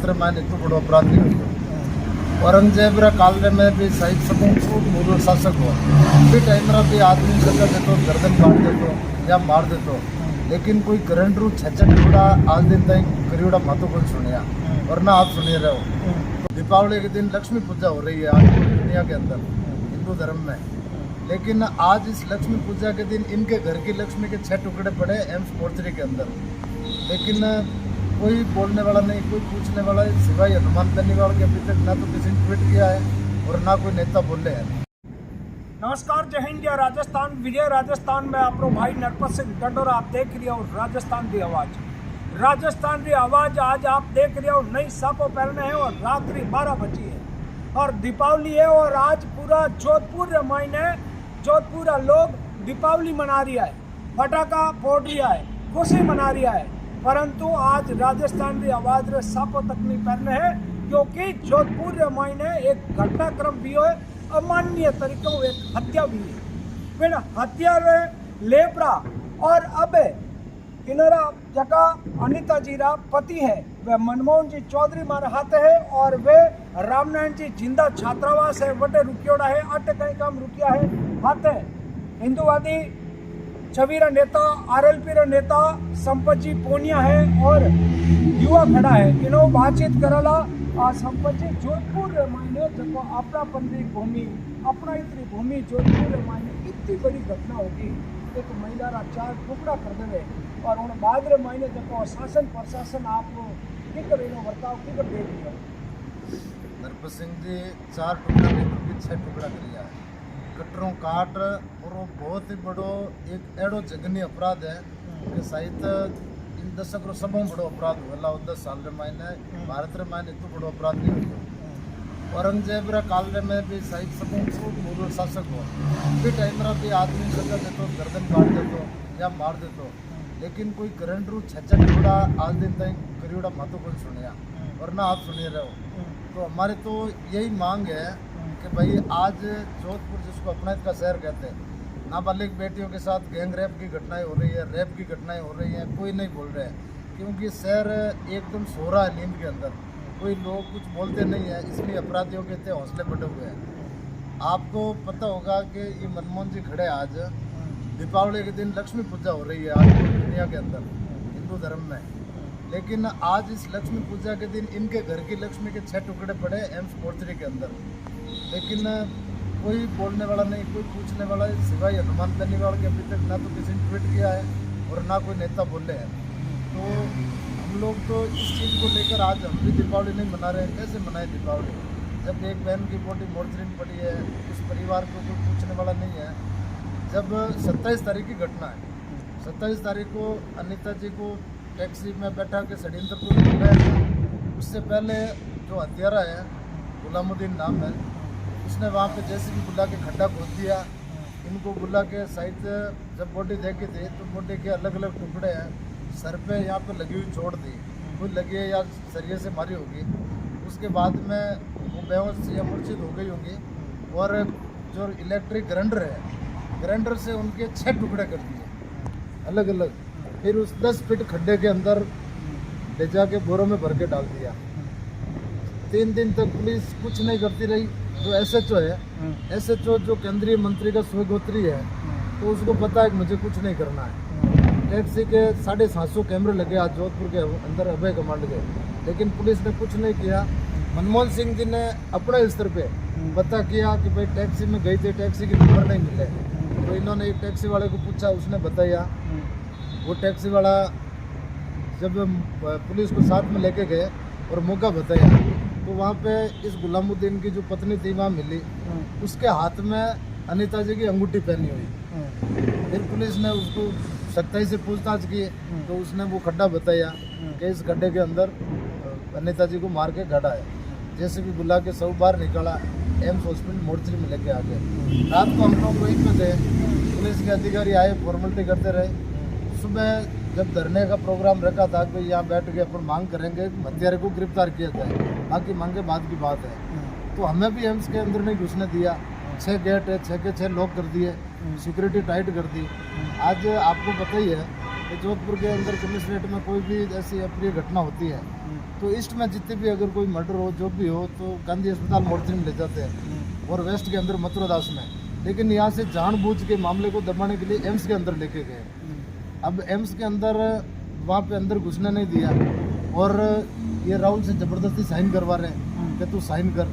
भारत रे मायने इतना बड़ो अपराध नहीं हुआ। औरंगजेब रे काल रे में भी सही सकूं खूब मुगल शासक हो भी टाइम रा भी आदमी सजा देतो गर्दन काट देतो या मार देतो, लेकिन कोई करंट रू छचन टुकड़ा आज दिन तक करीड़ा मातो को सुनिया और ना आप सुनिए रहे हो। दीपावली के दिन लक्ष्मी पूजा हो रही है आज पूरी दुनिया के अंदर हिंदू धर्म में, लेकिन आज इस लक्ष्मी पूजा के दिन इनके घर की लक्ष्मी के 6 टुकड़े पड़े एम्स मोर्चरी के अंदर, लेकिन कोई बोलने वाला नहीं, कोई पूछने वाला सिवाय हनुमान बेनीवाल के अभी तक ना तो किसी ने ट्वीट किया है और ना कोई नेता बोले हैं। नमस्कार, जय हिंद, जय राजस्थान। विजय राजस्थान में आपरो भाई नरपत सिंह डंडोरा आप देख रहे हो राजस्थान की आवाज़। राजस्थान की आवाज़ आज आप देख रहे हो नई सापों पहने हैं और रात्रि 12 बजी है और दीपावली है और आज पूरा जोधपुर रामायण है। जोधपुर लोग दीपावली मना रही है, फटाका फोड़ रहा है, खुशी मना रहा है, परंतु आज राजस्थान की आवाज़ रे सापों तक नहीं पहने है क्योंकि जोधपुर रामायण है एक घटनाक्रम भी है, अमानवीय तरीकों एक हत्या भी है। फिर हत्या रे लेपरा और अब इनरा जगह अनिता जी रा पति है वे मनमोहन जी चौधरी मारे हाथ है और वे रामनारायण जी जिंदा छात्रावास है वटे रुकियोड़ा है, अट कहीं काम रुकिया है हाथ है। हिंदूवादी छवि रा नेता आरएलपी रा नेता संपत जी पोनिया है और युवा खड़ा है, इन्हों बातचीत करला संपत जी जोधपुर मायने जब अपना पंद्री भूमि अपना इतनी भूमि जोधपुर मायने इतनी बड़ी घटना होगी, एक महिला रा 4 टुकड़ा कर देवे और उन बाद रे मायने जब शासन प्रशासन आप की करे नो बर्ताव की कर दे दिया। नरपत सिंह जी 4 टुकड़ा नहीं बल्कि 6 टुकड़ा करिया है, कटरों काट, और वो बहुत ही बड़ो एक एड़ो जघन्य अपराध है कि शायद इन दशक रो सबों बड़ो अपराध हुआ 10 साल रे मायने भारत रे मायने इतना बड़ो अपराध नहीं हुआ। औरंगजेब रे काल रे में भी शायद सबों खूब मुगल शासक हो भी टाइम रा भी आदमी सजा देतो गर्दन काट देतो या मार देतो, लेकिन कोई करंट रू छचन टुकड़ा आज दिन तक करीड़ा मातो को सुनिया और ना आप सुनिए रहे हो। तो हमारे तो यही मांग है कि भाई आज जोधपुर जिसको अपनायत का शहर कहते हैं, नाबालिग बेटियों के साथ गैंग रेप की घटनाएं हो रही है, रेप की घटनाएं हो रही हैं, कोई नहीं बोल रहे हैं क्योंकि शहर एकदम सो रहा है नींद के अंदर, कोई लोग कुछ बोलते नहीं है, इसलिए अपराधियों के इतने हौसले बढ़े हुए हैं। आपको पता होगा कि ये मनमोहन जी खड़े आज दीपावली के दिन लक्ष्मी पूजा हो रही है आज पूरी दुनिया के अंदर हिंदू धर्म में, लेकिन आज इस लक्ष्मी पूजा के दिन इनके घर की लक्ष्मी के 6 टुकड़े पड़े एम्स मोर्चरी के अंदर, लेकिन कोई बोलने वाला नहीं, कोई पूछने वाला सिवाय हनुमान बेनीवाल के अभी तक ना तो किसी ने ट्वीट किया है और ना कोई नेता बोले हैं। तो हम लोग तो इस चीज़ को लेकर आज हम भी दीपावली नहीं मना रहे हैं। कैसे मनाए दीपावली जब एक बहन की बॉडी मोर्चरी में पड़ी है, उस परिवार को कोई पूछने वाला नहीं है। जब 27 तारीख की घटना है, 27 तारीख को अनिता जी को टैक्सी में बैठा के षड्यंत्रपूर्ण बुलाया, उससे पहले जो हत्यारा है गुलामुद्दीन नाम है, उसने वहाँ पे जेसीबी बुला के खड्डा खोद दिया, इनको बुला के साइड जब बॉडी देखी थी तो बॉडी के अलग अलग टुकड़े हैं, सर पे यहाँ पे लगी हुई छोड़ दी, कोई लगी है या सरिये से मारी होगी। उसके बाद में वो बेहोश या मूर्छित हो गई होगी और जो इलेक्ट्रिक ग्राइंडर है, ग्राइंडर से उनके 6 टुकड़े कर दिए अलग अलग, फिर उस 10 फीट खड्डे के अंदर ले जाके बोरों में भर के डाल दिया। 3 दिन तक पुलिस कुछ नहीं करती रही। जो एसएचओ है, एसएचओ जो केंद्रीय मंत्री का स्वगोत्री है, तो उसको पता है कि मुझे कुछ नहीं करना है। टैक्सी के 750 कैमरे लगे आज जोधपुर के अंदर अभय कमांड के, लेकिन पुलिस ने कुछ नहीं किया। मनमोहन सिंह जी ने अपने स्तर पे पता किया कि भाई टैक्सी में गई थी, टैक्सी के नंबर नहीं मिले, तो इन्होंने एक टैक्सी वाले को पूछा, उसने बताया। वो टैक्सी वाला जब पुलिस को साथ में लेके गए और मौका बताया, तो वहाँ पे इस गुलामुद्दीन की जो पत्नी थी वहाँ मिली, उसके हाथ में अनिता जी की अंगूठी पहनी हुई। फिर पुलिस ने उसको सख्ताई से पूछताछ की तो उसने वो खड्डा बताया कि इस खड्डे के अंदर अनिता जी को मार के गाड़ा है। जैसे भी बुला के सब बाहर निकाला, एम्स हॉस्पिटल मोर्चरी में लेके आ गए। रात को हम लोग वहीं पे थे, पुलिस के अधिकारी आए, फॉर्मेलिटी करते रहे। सुबह जब धरने का प्रोग्राम रखा था कि यहाँ बैठ के अपन मांग करेंगे हत्यारे को गिरफ्तार किया जाए, बाकी मांगे बाद की बात है, तो हमें भी एम्स के अंदर नहीं घुसने दिया। 6 गेट है, 6 के 6 लॉक कर दिए, सिक्योरिटी टाइट कर दी। आज आपको पता ही है कि जोधपुर के अंदर कमिश्नरेट में कोई भी ऐसी अप्रिय घटना होती है तो ईस्ट में जितने भी अगर कोई मर्डर हो जो भी हो तो गांधी अस्पताल मोर्चरी में ले जाते हैं और वेस्ट के अंदर मथुरा दास में, लेकिन यहाँ से जानबूझ के मामले को दबाने के लिए एम्स के अंदर लेके गए। अब एम्स के अंदर वहाँ पे अंदर घुसने नहीं दिया और ये राहुल से ज़बरदस्ती साइन करवा रहे हैं कि तू साइन कर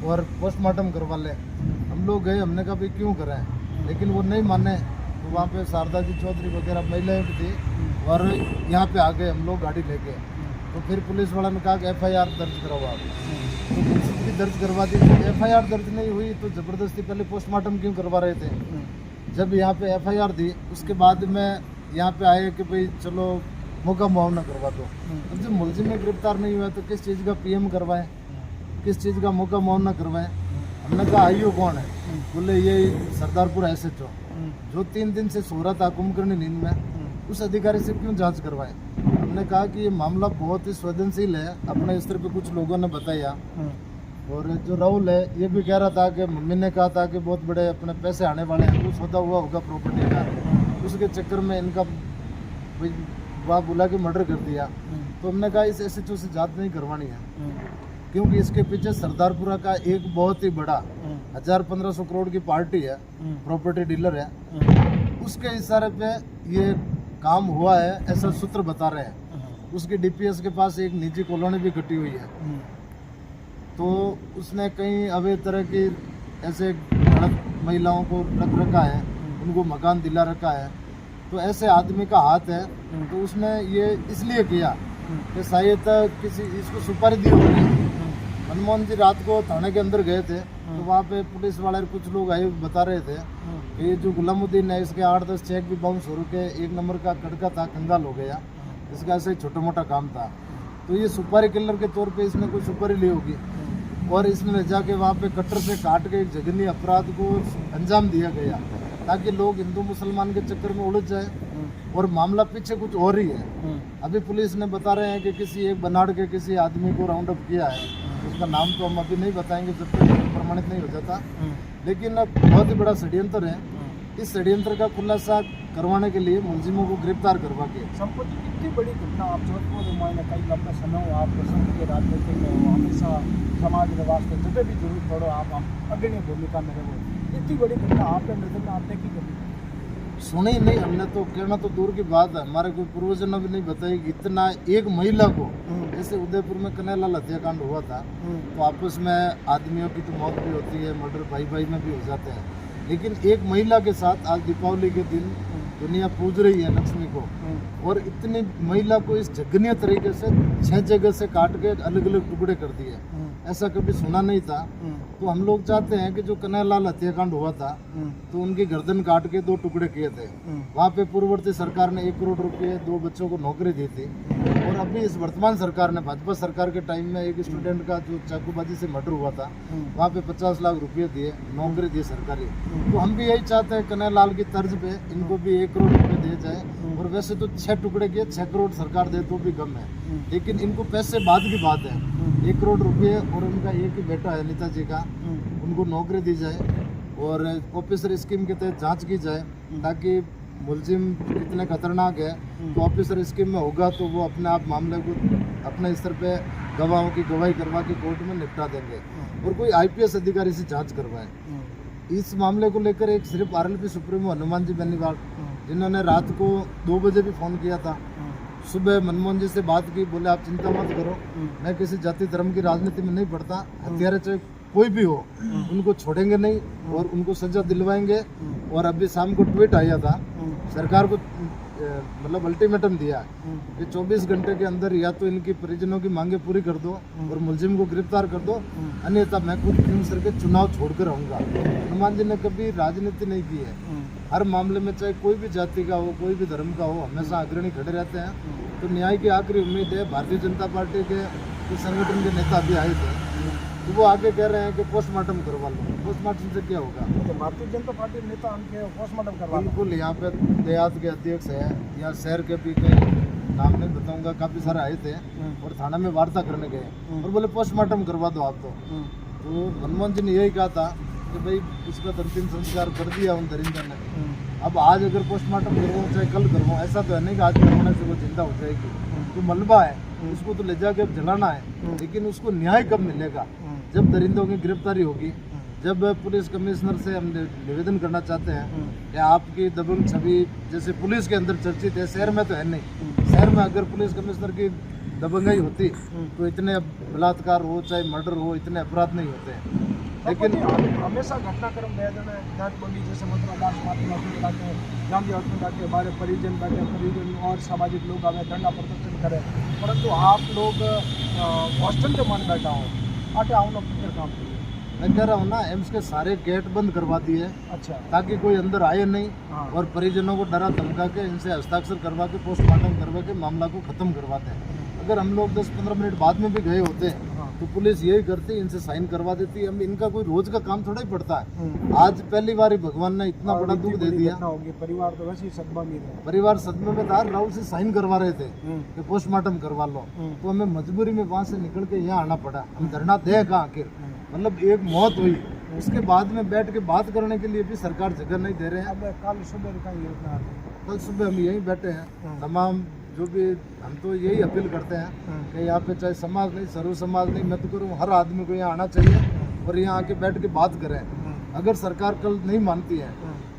और पोस्टमार्टम करवा ले। हम लोग गए, हमने कहा भाई क्यों कराएं, लेकिन वो नहीं माने। तो वहाँ पे शारदा जी चौधरी वगैरह महिलाएं भी थी और यहाँ पे आ गए हम लोग गाड़ी लेके। तो फिर पुलिस वाला ने कहा कि FIR दर्ज कराओ आप, तो पुलिस भी दर्ज करवा दी। तो FIR दर्ज नहीं हुई तो ज़बरदस्ती पहले पोस्टमार्टम क्यों करवा रहे थे। जब यहाँ पे FIR दी उसके बाद में यहाँ पे आए कि भाई चलो मौका मुआवना करवा दो। अब जब मुलजिम में गिरफ्तार नहीं हुआ तो किस चीज़ का PM करवाएं, किस चीज़ का मौका मुआवना करवाएं। हमने कहा IO कौन है, बोले ये सरदारपुर SHO जो 3 दिन से सो रहा था कुंभकर्णी नींद में, उस अधिकारी से क्यों जांच करवाएं। हमने कहा कि ये मामला बहुत ही संवेदनशील है, अपने स्तर पे कुछ लोगों ने बताया। और जो राहुल है ये भी कह रहा था कि मम्मी ने कहा था कि बहुत बड़े अपने पैसे आने वाले हैं, कुछ होता हुआ होगा प्रॉपर्टी का, उसके चक्कर में इनका वहाँ बुला के मर्डर कर दिया। तो हमने कहा इस SHO से जांच नहीं करवानी है, क्योंकि इसके पीछे सरदारपुरा का एक बहुत ही बड़ा 1000-1500 करोड़ की पार्टी है, प्रॉपर्टी डीलर है, उसके इशारे पे ये काम हुआ है ऐसा सूत्र बता रहे हैं। उसकी DPS के पास एक निजी कॉलोनी भी कटी हुई है, तो उसने कई अवैध तरह की ऐसे गलत महिलाओं को रख रखा है, उनको मकान दिला रखा है। तो ऐसे आदमी का हाथ है, तो उसने ये इसलिए किया कि शायद किसी इसको सुपारी दी होगी। मनमोहन जी रात को थाने के अंदर गए थे तो वहाँ पे पुलिस वाले कुछ लोग आए बता रहे थे कि ये जो गुलामुद्दीन है इसके 8-10 चेक भी बाउंस हो रुके, 1 नंबर का कड़का था, कंगाल हो गया, इसका ऐसे छोटा मोटा काम था। तो ये सुपारी किलर के तौर पे इसने कोई सुपारी ली होगी और इसने ले जाके वहाँ पे कट्टर से काट के एक जघन्य अपराध को अंजाम दिया गया ताकि लोग हिंदू मुसलमान के चक्कर में उलझ जाए और मामला पीछे कुछ और ही है। अभी पुलिस ने बता रहे हैं कि किसी एक बनाड़ के किसी आदमी को राउंड अप किया है, उसका नाम तो हम अभी नहीं बताएंगे जब तक प्रमाणित नहीं हो जाता, लेकिन बहुत ही बड़ा षड्यंत्र है। इस षड्यंत्र का खुलासा करवाने के लिए मुलजिमों को गिरफ्तार करवा के संपत्ति इतनी बड़ी घटना आप जोधपुर में कई लंबे समय हो, आप प्रसंग के राजनीति में हो, हमेशा समाज के वास्ते जब भी जरूरत पड़ो आप अग्रणी भूमिका में रहो, इतनी बड़ी घटना आपके नजर में आपने की कभी सुनी नहीं। हमने तो कहना तो दूर की बात है, हमारे कोई पूर्वजों ने भी नहीं बताई कि इतना एक महिला को, जैसे उदयपुर में कन्हैयालाल हत्याकांड हुआ था तो आपस में आदमियों की तो मौत भी होती है, मर्डर भाई भाई में भी हो जाते हैं, लेकिन एक महिला के साथ आज दीपावली के दिन दुनिया पूज रही है लक्ष्मी को, और इतनी महिला को इस जघन्य तरीके से 6 जगह से काट के अलग अलग टुकड़े कर दिए, ऐसा कभी सुना नहीं था। तो हम लोग चाहते हैं कि जो कन्हैयालाल हत्याकांड हुआ था तो उनकी गर्दन काट के 2 टुकड़े किए थे, वहाँ पे पूर्ववर्ती सरकार ने 1 करोड़ रुपये 2 बच्चों को नौकरी दी थी, और अभी इस वर्तमान सरकार ने भाजपा सरकार के टाइम में एक स्टूडेंट का जो चाकूबाजी से मर्डर हुआ था वहाँ पे 50 लाख रुपये दिए, नौकरी दी सरकारी। तो हम भी यही चाहते हैं कन्हैयालाल की तर्ज पे इनको भी 1 करोड़ रुपये दिए जाए, और वैसे तो 6 टुकड़े किए, 6 करोड़ सरकार दे तो भी कम है, लेकिन इनको पैसे बाद की बात है। 1 करोड़ रुपये और उनका एक ही बेटा है नेताजी का, उनको नौकरी दी जाए और ऑफिसर स्कीम के तहत जांच की जाए ताकि मुलजिम कितने खतरनाक है, तो ऑफिसर स्कीम में होगा तो वो अपने आप मामले को अपने स्तर पे गवाहों की गवाही करवा के कोर्ट में निपटा देंगे, और कोई IPS अधिकारी से जांच करवाए। इस मामले को लेकर एक सिर्फ RLP सुप्रीमो हनुमान जी बेनीवाल जिन्होंने रात को 2 बजे भी फ़ोन किया था, सुबह मनमोहन जी से बात की, बोले आप चिंता मत करो, मैं किसी जाति धर्म की राजनीति में नहीं पड़ता, हत्यारे चाहे कोई भी हो उनको छोड़ेंगे नहीं और उनको सजा दिलवाएंगे। और अभी शाम को ट्वीट आया था, सरकार को मतलब अल्टीमेटम दिया कि 24 घंटे के अंदर या तो इनकी परिजनों की मांगे पूरी कर दो और मुलजिम को गिरफ्तार कर दो, अन्यथा मैं खुद सर के चुनाव छोड़कर रहूँगा। हनुमान जी ने कभी राजनीति नहीं की है, हर मामले में चाहे कोई भी जाति का हो, कोई भी धर्म का हो, हमेशा अग्रणी खड़े रहते हैं। तो न्याय की आखिरी उम्मीद है। भारतीय जनता पार्टी के कुछ संगठन के नेता भी आए थे तो वो आगे कह रहे हैं कि पोस्टमार्टम करवा लो। पोस्टमार्टम से क्या होगा? तो भारतीय जनता पार्टी के नेता उनके पोस्टमार्टम करवा लो। बिल्कुल, यहाँ पे देहात के अध्यक्ष है या शहर के भी कई नाम नहीं बताऊंगा, काफ़ी सारे आए थे और थाना में वार्ता करने गए और बोले पोस्टमार्टम करवा दो आप। तो मनमोहन जी ने यही कहा था कि भाई उसका अंतिम संस्कार कर दिया उन दरिंदर ने, अब आज अगर पोस्टमार्टम करवाऊँ चाहे कल करवाऊँ, ऐसा तो है नहीं कि आज करवाने से वो जिंदा हो जाएगी। तो मलबा है, उसको तो ले जाके अब जलाना है, लेकिन उसको न्याय कब मिलेगा? जब दरिंदों की गिरफ्तारी होगी। जब पुलिस कमिश्नर से हम निवेदन करना चाहते हैं कि आपकी दबंग छवि जैसे पुलिस के अंदर चर्चित है, शहर में तो है नहीं, शहर में अगर पुलिस कमिश्नर की दबंगाई होती तो इतने बलात्कार हो चाहे मर्डर हो, इतने अपराध नहीं होते हैं। लेकिन हमेशा घटनाक्रम मैदान जाट बोली जैसे मतलब लाके गांधी हॉस्पिटल जाके हमारे परिजन बैठे, परिजन और सामाजिक लोग आवे धरना प्रदर्शन करें, परंतु आप लोग हॉस्टल के मन बैठा हो आटे आओ लोग फिर काम करिए। मैं कह रहा हूँ ना, एम्स के सारे गेट बंद करवा दिए अच्छा, ताकि कोई अंदर आए नहीं। हाँ। और परिजनों को डरा धमका के इनसे हस्ताक्षर करवा के पोस्टमार्टम करवा के मामला को खत्म करवाते हैं। अगर हम लोग 10-15 मिनट बाद में भी गए होते हाँ। तो पुलिस यही करती, इनसे साइन करवा देती। हम इनका कोई रोज का काम थोड़ा ही पड़ता है। आज पहली बार ही भगवान ने इतना बड़ा दुख दे दिया। होगी परिवार तो वैसे ही सदमा में है। परिवार सदमे में था, राहुल से साइन करवा रहे थे कि पोस्टमार्टम करवा लो, तो हमें मजबूरी में वहाँ से निकल के यहाँ आना पड़ा। हम धरना दे कहाँ आखिर, मतलब एक मौत हुई, उसके बाद में बैठ के बात करने के लिए भी सरकार जगह नहीं दे रहे हैं। अब कल सुबह का योजना कल सुबह हम यहीं बैठे हैं, तमाम जो भी हम तो यही अपील करते हैं कि यहाँ पे चाहे समाज नहीं, सर्व समाज नहीं, मैं तो करूँ हर आदमी को यहाँ आना चाहिए और यहाँ आके बैठ के बात करें। अगर सरकार कल नहीं मानती है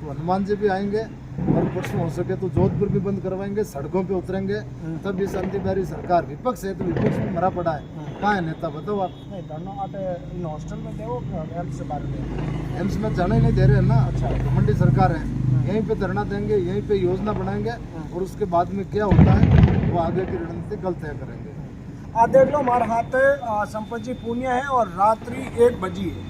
तो हनुमान जी भी आएंगे और परसों हो सके तो जोधपुर भी बंद करवाएंगे, सड़कों पे उतरेंगे। तब ये शांति बैरी सरकार विपक्ष है तो विपक्ष में मरा पड़ा है, कहाँ है नेता बताओ आप? नहीं धरना आटे इन हॉस्टल में देवो एम्स से बाहर देवो। एम्स में जाने ही नहीं दे रहे हैं ना। अच्छा, घमंडी सरकार है, यहीं पे धरना देंगे, यहीं पे योजना बनाएंगे और उसके बाद में क्या होता है वो आगे की रणनीति कल तय करेंगे। देख लो हमारे हाथ संपत जी पुण्य है और रात्रि 1 बजी है।